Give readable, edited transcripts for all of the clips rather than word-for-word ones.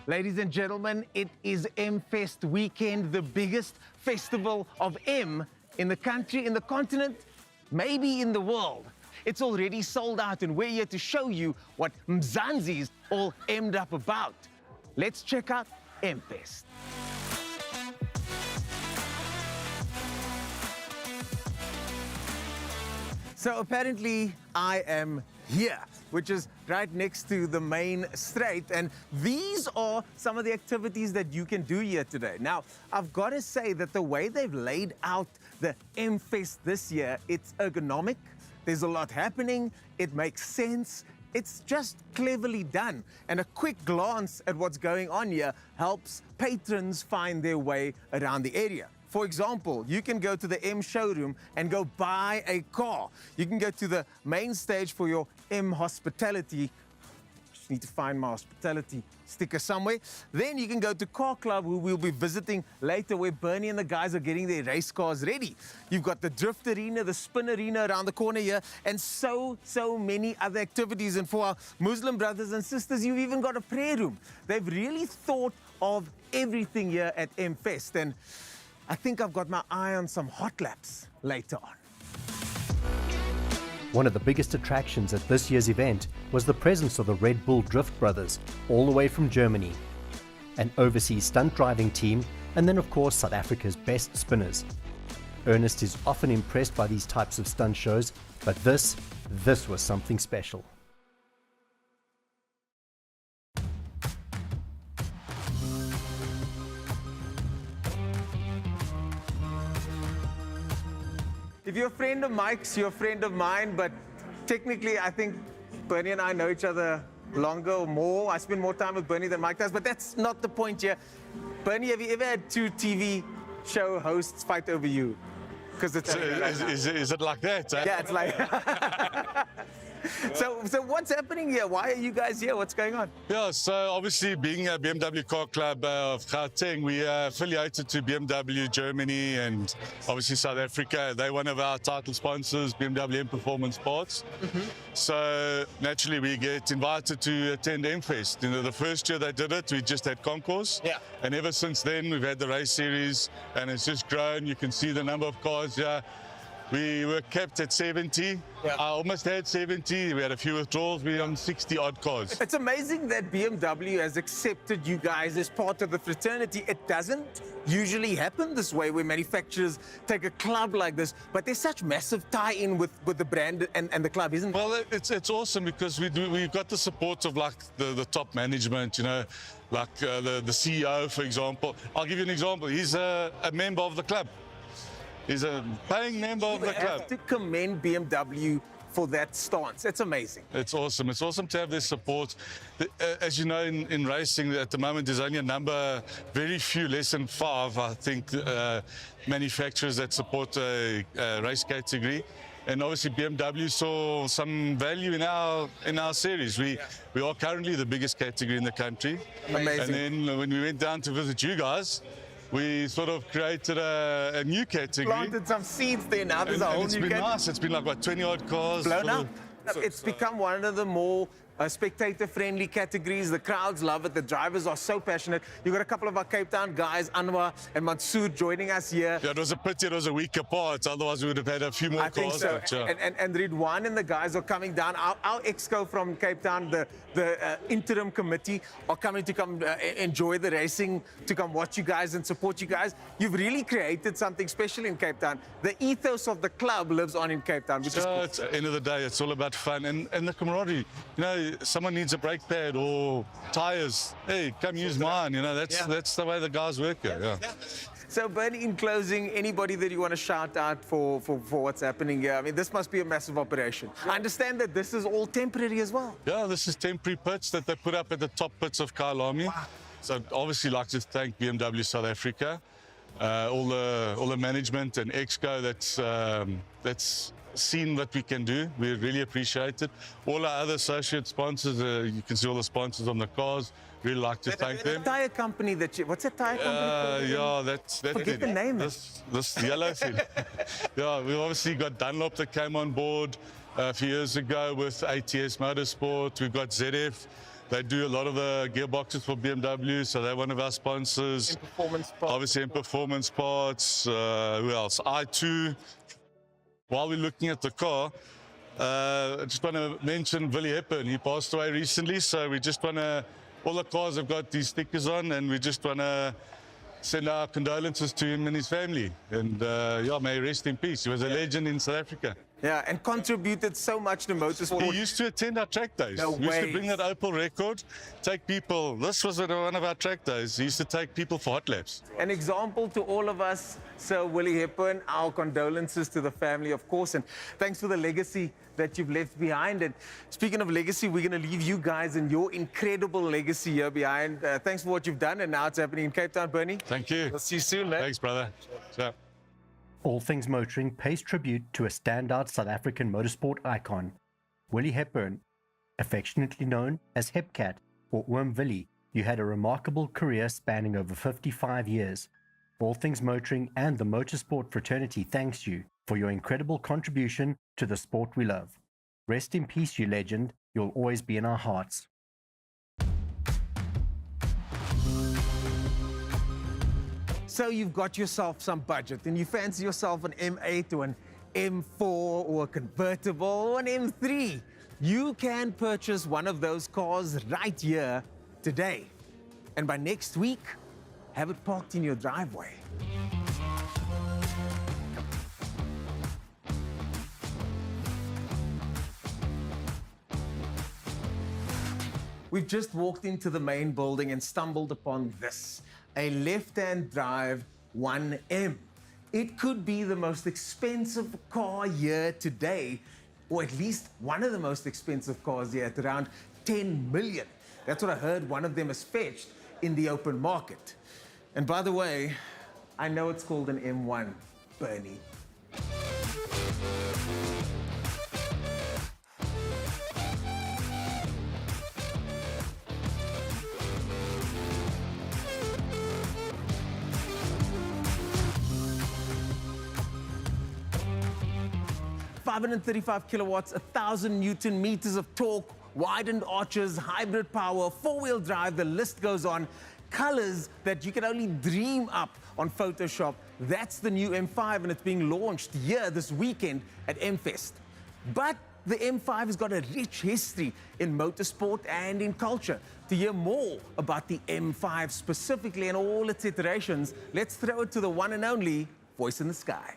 Ladies and gentlemen, it is MFEST weekend, the biggest festival of M in the country, in the continent, maybe in the world. It's already sold out and we're here to show you what Mzansi's all M'd up about. Let's check out MFEST. So apparently I am here, which is right next to the main straight, and these are some of the activities that you can do here today. Now, I've got to say that the way they've laid out the MFEST this year, it's ergonomic, there's a lot happening, it makes sense, it's just cleverly done. And a quick glance at what's going on here helps patrons find their way around the area. For example, you can go to the M Showroom and go buy a car. You can go to the main stage for your M hospitality. Just need to find my hospitality sticker somewhere. Then you can go to Car Club, who we'll be visiting later, where Bernie and the guys are getting their race cars ready. You've got the drift arena, the spin arena around the corner here, and so many other activities. And for our Muslim brothers and sisters, you've even got a prayer room. They've really thought of everything here at MFEST. And I think I've got my eye on some hot laps later on. One of the biggest attractions at this year's event was the presence of the Red Bull Drift brothers, all the way from Germany. An overseas stunt driving team, and then of course South Africa's best spinners. Ernest is often impressed by these types of stunt shows, but this was something special. If you're a friend of Mike's, you're a friend of mine, but technically I think Bernie and I know each other longer or more. I spend more time with Bernie than Mike does, but that's not the point here. Bernie, have you ever had two TV show hosts fight over you? Because it's is it like that? Eh? Yeah, it's like. So what's happening here? Why are you guys here? What's going on? Yeah, so obviously being a BMW Car Club of Gauteng, we are affiliated to BMW Germany and obviously South Africa. They're one of our title sponsors, BMW M Performance Parts. So naturally we get invited to attend MFEST. You know, the first year they did it, we just had concourse. Yeah. And ever since then we've had the race series and it's just grown. You can see the number of cars here. We were kept at 70. Yeah. I almost had 70. We had a few withdrawals. We're on 60 odd cars. It's amazing that BMW has accepted you guys as part of the fraternity. It doesn't usually happen this way, where manufacturers take a club like this, but there's such massive tie-in with the brand and the club, isn't it? Well, it's awesome because we've got the support of like the top management, you know, like the CEO, for example. I'll give you an example. He's a member of the club. He's a paying member of the club. I have to commend BMW for that stance. It's amazing. It's awesome. It's awesome to have their support. As you know, in racing, at the moment, there's only a number, very few, less than 5, I think, manufacturers that support a race category. And obviously, BMW saw some value in our series. We are currently the biggest category in the country. Amazing. And then when we went down to visit you guys, we sort of created a new category. Planted some seeds there now. There's a whole new category. It's been nice. It's been like, what, 20 odd cars? Blown up. It's become one of the more spectator-friendly categories. The crowds love it. The drivers are so passionate. You've got a couple of our Cape Town guys, Anwar and Mansoor, joining us here. Yeah, it was a pity it was a week apart. Otherwise, we would have had a few more cars. I think so. But, yeah. And Ridwan and the guys are coming down. Our exco from Cape Town, the interim committee, are coming to come enjoy the racing, to come watch you guys and support you guys. You've really created something special in Cape Town. The ethos of the club lives on in Cape Town, which is cool. At the end of the day, it's all about fun and the camaraderie. You know, someone needs a brake pad or tires. Hey, come use mine. You know, that's the way the guys work here. Yeah. So, Bernie, in closing, anybody that you want to shout out for what's happening here? I mean, this must be a massive operation. I understand that this is all temporary as well. Yeah, this is temporary pits that they put up at the top pits of Kyalami. Wow. So, I'd obviously like to thank BMW South Africa, all the management and Exco that's seen what we can do. We really appreciate it. All our other associate sponsors, you can see all the sponsors on the cars. Really like to thank them. The tyre company what's that tyre company called? Yeah, that's Forget the name. This yellow thing. Yeah, we've obviously got Dunlop that came on board a few years ago with ATS Motorsport. We've got ZF. They do a lot of the gearboxes for BMW, so they're one of our sponsors. In performance parts. Obviously in performance parts. Who else? I2. While we're looking at the car, I just want to mention Willie Hepcat. He passed away recently, so we just want to, all the cars have got these stickers on, and we just want to send our condolences to him and his family. And yeah, may he rest in peace. He was a legend in South Africa. Yeah, and contributed so much to motorsport. He used to attend our track days. No He used way. to bring that Opel record, take people. This was at one of our track days. He used to take people for hot laps. An example to all of us. So Willie Hepcat, our condolences to the family, of course, and thanks for the legacy that you've left behind. And speaking of legacy, we're going to leave you guys and your incredible legacy here behind. Thanks for what you've done, and now it's happening in Cape Town, Bernie. Thank you. We'll see you soon, man. Thanks, brother. Ciao. All Things Motoring pays tribute to a standout South African motorsport icon, Willie Hepcat, affectionately known as Hepcat or Willie. You had a remarkable career spanning over 55 years. All Things Motoring and the motorsport fraternity thanks you for your incredible contribution to the sport we love. Rest in peace, you legend. You'll always be in our hearts. So you've got yourself some budget and you fancy yourself an M8 or an M4 or a convertible or an M3. You can purchase one of those cars right here today. And by next week, have it parked in your driveway. We've just walked into the main building and stumbled upon this, a left-hand drive 1M. It could be the most expensive car here today, or at least one of the most expensive cars here at around 10 million. That's what I heard one of them is fetched in the open market. And by the way, I know it's called an M1, Bernie. .535 kilowatts, 1,000 Newton meters of torque, widened arches, hybrid power, four-wheel drive, the list goes on. Colors that you can only dream up on Photoshop. That's the new M5, and it's being launched here this weekend at MFEST. But the M5 has got a rich history in motorsport and in culture. To hear more about the M5 specifically and all its iterations, let's throw it to the one and only Voice in the Sky.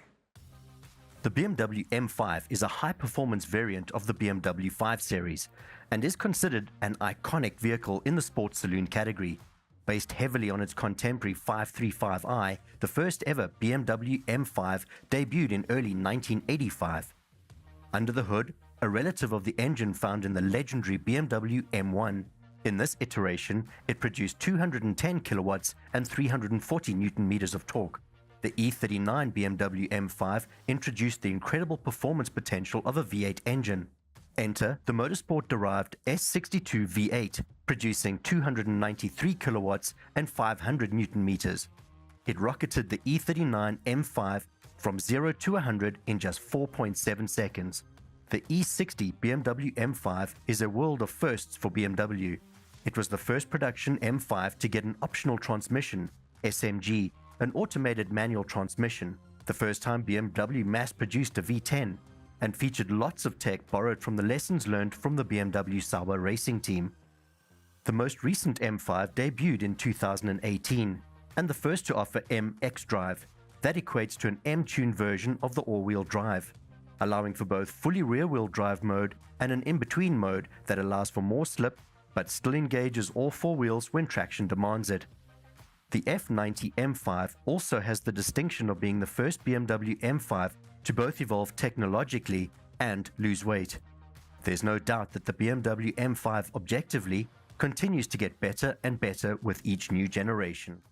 The BMW M5 is a high-performance variant of the BMW 5 Series and is considered an iconic vehicle in the sports saloon category. Based heavily on its contemporary 535i, the first ever BMW M5 debuted in early 1985. Under the hood, a relative of the engine found in the legendary BMW M1. In this iteration, it produced 210 kilowatts and 340 Newton meters of torque. The E39 BMW M5 introduced the incredible performance potential of a V8 engine. Enter the Motorsport-derived S62 V8, producing 293 kilowatts and 500 Newton meters. It rocketed the E39 M5 from 0 to 100 in just 4.7 seconds. The E60 BMW M5 is a world of firsts for BMW. It was the first production M5 to get an optional transmission, SMG, an automated manual transmission, the first time BMW mass-produced a V10, and featured lots of tech borrowed from the lessons learned from the BMW Sauber racing team. The most recent M5 debuted in 2018, and the first to offer MX drive. That equates to an M-tuned version of the all-wheel drive, allowing for both fully rear-wheel drive mode and an in-between mode that allows for more slip, but still engages all four wheels when traction demands it. The F90 M5 also has the distinction of being the first BMW M5 to both evolve technologically and lose weight. There's no doubt that the BMW M5 objectively continues to get better and better with each new generation.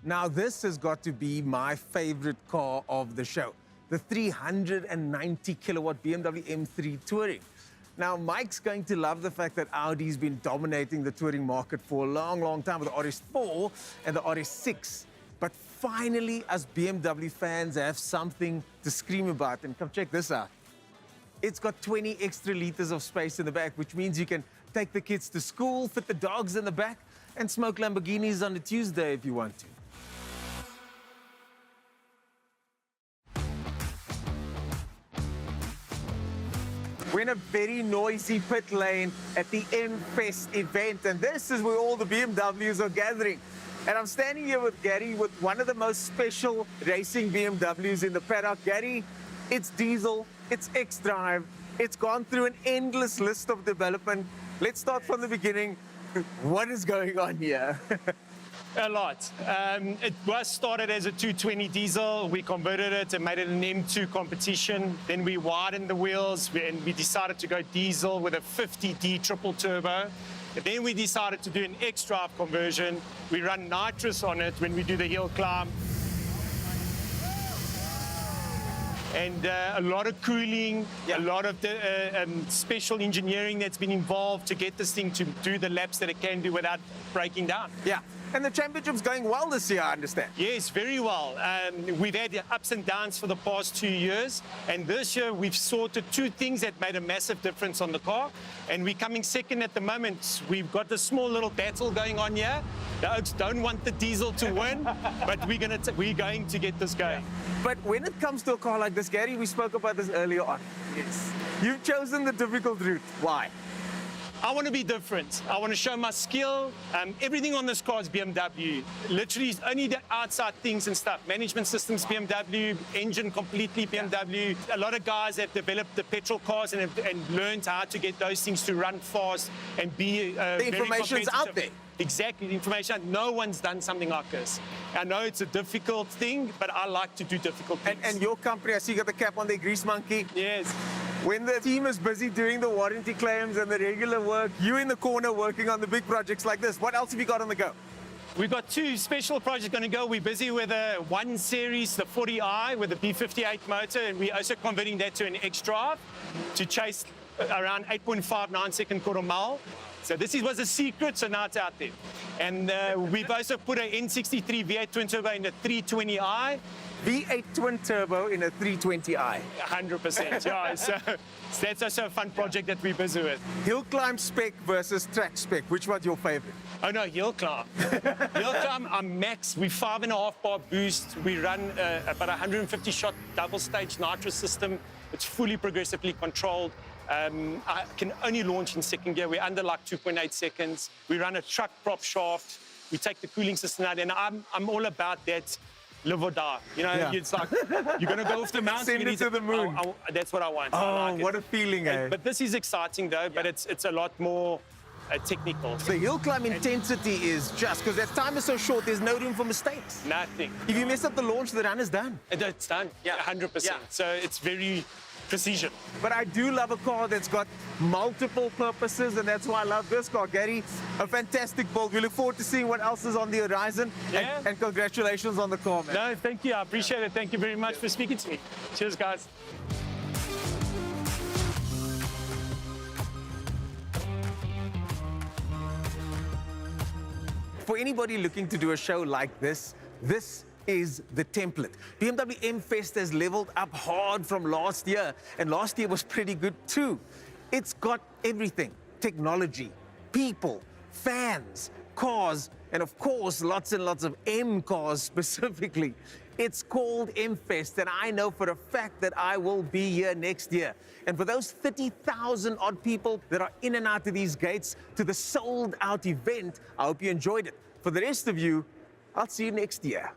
Now this has got to be my favorite car of the show, the 390 kilowatt BMW M3 Touring. Now Mike's going to love the fact that Audi's been dominating the touring market for a long, long time with the RS4 and the RS6. But finally, us BMW fans have something to scream about. And come check this out. It's got 20 extra liters of space in the back, which means you can take the kids to school, fit the dogs in the back, and smoke Lamborghinis on a Tuesday if you want to. We're in a very noisy pit lane at the MFEST event, and this is where all the BMWs are gathering. And I'm standing here with Gary with one of the most special racing BMWs in the paddock. Gary, it's diesel, it's X-Drive, it's gone through an endless list of development. Let's start from the beginning. What is going on here? A lot. It was started as a 220 diesel. We converted it and made it an M2 competition. Then we widened the wheels and we decided to go diesel with a 50D triple turbo. And then we decided to do an X-Drive conversion. We run nitrous on it when we do the hill climb. And a lot of cooling, a lot of special engineering that's been involved to get this thing to do the laps that it can do without breaking down. Yeah, and the championship's going well this year, I understand. Yes, very well. We've had ups and downs for the past 2 years, and this year we've sorted two things that made a massive difference on the car, and we're coming second at the moment. We've got a small little battle going on here. The Oaks don't want the diesel to win, but we're going to get this going. But when it comes to a car like this, Gary, we spoke about this earlier on. Yes. You've chosen the difficult route. Why? I want to be different. I want to show my skill. Everything on this car is BMW. Literally, only the outside things and stuff. Management systems, BMW. Engine, completely BMW. A lot of guys have developed the petrol cars and learned how to get those things to run fast and be the information's out there. Exactly, the information. No one's done something like this. I know it's a difficult thing, but I like to do difficult things. And your company, I see you got the cap on there, Grease Monkey. Yes. When the team is busy doing the warranty claims and the regular work, you in the corner working on the big projects like this. What else have you got on the go? We've got two special projects going to go. We're busy with a 1 Series, the 40i, with a B58 motor, and we're also converting that to an X-Drive to chase around 8.59 second quarter mile. So this was a secret, so now it's out there. And we've also put an N63 V8 twin turbo in the 320i. V8 twin turbo in a 320i. 100%, yeah. So that's also a fun project that we're busy with. Hill climb spec versus track spec. Which one's your favorite? Oh no, hill climb. Hill climb, I'm max. We're 5.5 bar boost. We run about 150 shot double stage nitrous system. It's fully progressively controlled. I can only launch in second gear. We're under like 2.8 seconds. We run a truck prop shaft. We take the cooling system out, and I'm all about that. Live or die. You know, It's like, you're going to go off the mountain. Send it to the moon. That's what I want. Oh, I like what a feeling, eh? But this is exciting, though, but it's a lot more technical. The hill climb intensity is just, because that time is so short, there's no room for mistakes. Nothing. If you mess up the launch, the run is done. It's done, 100%. Yeah. So it's very precision. But I do love a car that's got multiple purposes, and that's why I love this car. Gary, a fantastic build. We look forward to seeing what else is on the horizon. Yeah. And congratulations on the car, man. No, thank you. I appreciate it. Thank you very much for speaking to me. Cheers, guys. For anybody looking to do a show like this, this is the template. BMW MFEST has leveled up hard from last year, and last year was pretty good too. It's got everything: technology, people, fans, cars, and of course, lots and lots of M cars specifically. It's called MFEST, and I know for a fact that I will be here next year. And for those 30,000 odd people that are in and out of these gates to the sold-out event, I hope you enjoyed it. For the rest of you, I'll see you next year.